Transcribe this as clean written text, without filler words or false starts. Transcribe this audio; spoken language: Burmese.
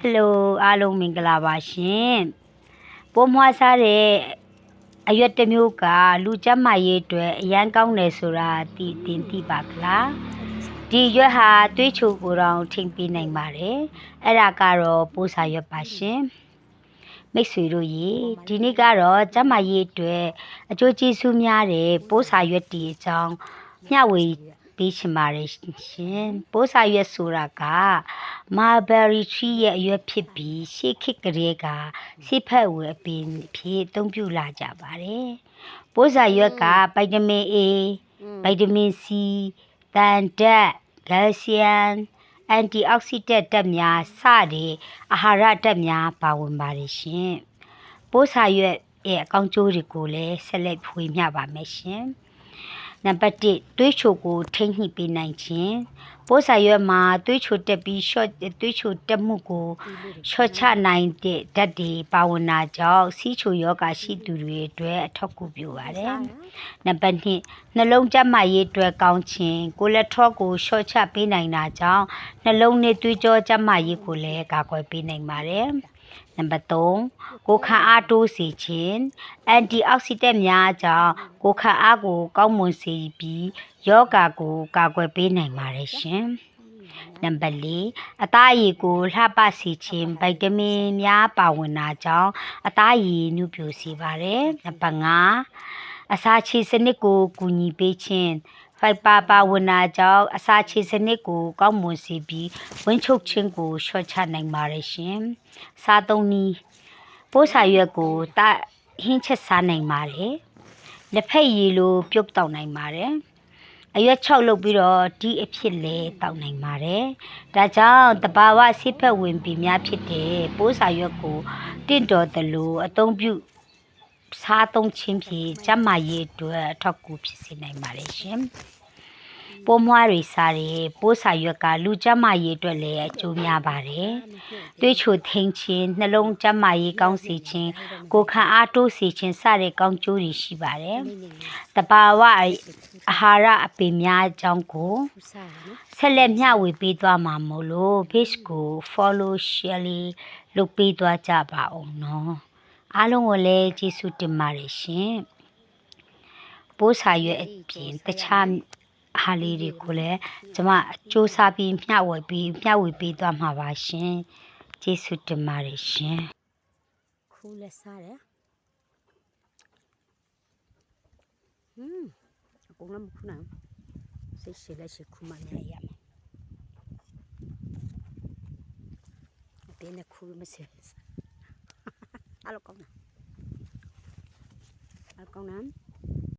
Hello အားလုံးမင်္ဂလာပါရှင်ပိုးမွှားစားတဲ့အရွက်တစ်မျိုးကလူကျန်းမာရေးအတွက်အရန်ကောင်းတယ်ဆိုတာသိပါကလားဒီရွက်ဟာသွေးချိုကိုတောင်ထိမ့်ပေးနိုင်ပါတယ်အဲ့ဒါကတော့ပိုးစာရွက်ပါရှင်မိတ်ဆွေတို့ရေဒီနေ့ကတော့ကျန်းမာရေးအတွက်အကျိုးကျေးဇူးများတဲ့ပိုးစာရွက်တီအကြောင်းမျှဝေပေးချင်ပါတယ်ရှင်ပိုးစာရွက်ဆိုတာကMulberry tree ရဲ့အရွက်ဖြစ်ပြီးရှေးခေတ်ကလေးကစိဖက်ဝယ်အပင်ဖြစ်အသုံးပြုလာကြပါတယ်ပိုးစာရွက်ကဗိုက်တာမင် A ဗိုက်တာမင် C သံဓာတ်ကယ်လ်ဆီယမ်အန်တီအောက်ဆီဒန့်ဓာတ်များစတဲ့အာဟာရဓာတ်များပါဝင်ပါတယ်ရှင်ပိုးစာရွက်ရဲ့အကောင်းကျိုးတွေကိုလည်းဆက်လက်ဖွေးမျှပါမယ်ရှင်နံပါတ်1သွေးချိုကိုထိန်းညှိပေးနိုင်ခြင်းပိုးစာရွက်မှာသွေးချိုတက်ပြီးသွေးချိုတက်မှုကိုလျှော့ချနိုင်တဲ့ဓာတ်တွေပါဝင်တာကြောင့်ဆီးချိုယောဂရှိသူတွေအတွက်အထောက်အကူပြုပါတယ်နံပါတ်2နှလုံးကျန်းမာရေးအတွက်ကောင်းခြင်းကိုလက်ထရော့ကိုလျှော့ချပေးနိုင်တာကြောင့်နှလုံးနဲ့သွေးကြောကျန်းမာရေးကိုလည်းကာကွယ်ပေးနိုင်ပါတယ်နံပါတ်3ကိုခံအားတိုးစေခြင်းအန်တီအောက်ဆီဒန့်များကြောင့်ကိုခံအားကိုကောင်းမွန်စေပြီးယောဂကိုကာကွယ်ပေးနိုင်ပါတယ်ရှင်နံပါတ်4အသားရည်ကိုလှပစေခြင်းဗိုက်တာမင်များပါဝင်တာကြောင့်အသားရည်နုပြိုစေပါတယ်နံပါတ်5အစာခြေစနစ်ကိုကူညီပေးခြင်းဖိုက်ပါပါဝင်တာကြောင့်အစာခြေစနစ်ကိုကောင်းမွန်စေပြီးဝန်းချုပ်ခြင်းကိုလျှော့ချနိုင်ပါတယ်ရှင်စားသုံးနည်းပိုးစာရွက်ကိုဟင်းချက်စားနိုင်ပါတယ်လက်ဖက်ရည်လိုပြုတ်တောက်နိုင်ပါတယ်အရွက်6လုပ်ပြီးတော့ဒီအဖြစ်လဲတောက်နိုင်ပါတယ်ဒါကြောင့်တဘာဝစိဖက်ဝင်ပြီးများဖြစ်တဲ့ပိုးစာရွက်ကိုတင့်တော်သလိုအသုံးပြုစားသုံးခြင်းဖြင့်ကျန်းမာရေးအတွက်အထောက်အကူဖြစ်စေနိုင်ပါတယ်ရှင်ပိုးမွှားတွေစားတဲ့ပိုးစာရွက်ကလူကျန်းမာရေးအတွက်လည်းအကျိုးများပါတယ်သွေးချိုထိန်းခြင်းနှလုံးကျန်းမာရေးကောင်းစေခြင်းကိုယ်ခံအားတိုးစေခြင်းစတဲ့ကောင်းကျိုးတွေရှိပါတယ်တဘာဝအာဟာရအပင်များအကြောင်းကိုဆက်လက်မျှဝေပေးသွားမှာမို့လို့ page ကို follow share လုပ်ပေးသွားကြပါအောင်နော်အားလုံးကိုလည်းကျေးဇူးတင်ပါတယ်ရှင်ပိုးစာရွက်အပြင်တခြားဟာလေးတွေကိုလည်းကျွန်မစူးစမ်းပြီးမျှဝေပေးသွားမှာပါရှင်ကျေးဇူးတင်ပါတယ်ရှင်ခူးလက်စားတယ်အကုန်လုံးမခူးနိုင်စိတ်ရှည်လက်ရှည်ခူးမှလည်းရမယ်အတင်းနဲ့ခူးမစဲအားလုံးကောင်းတယ်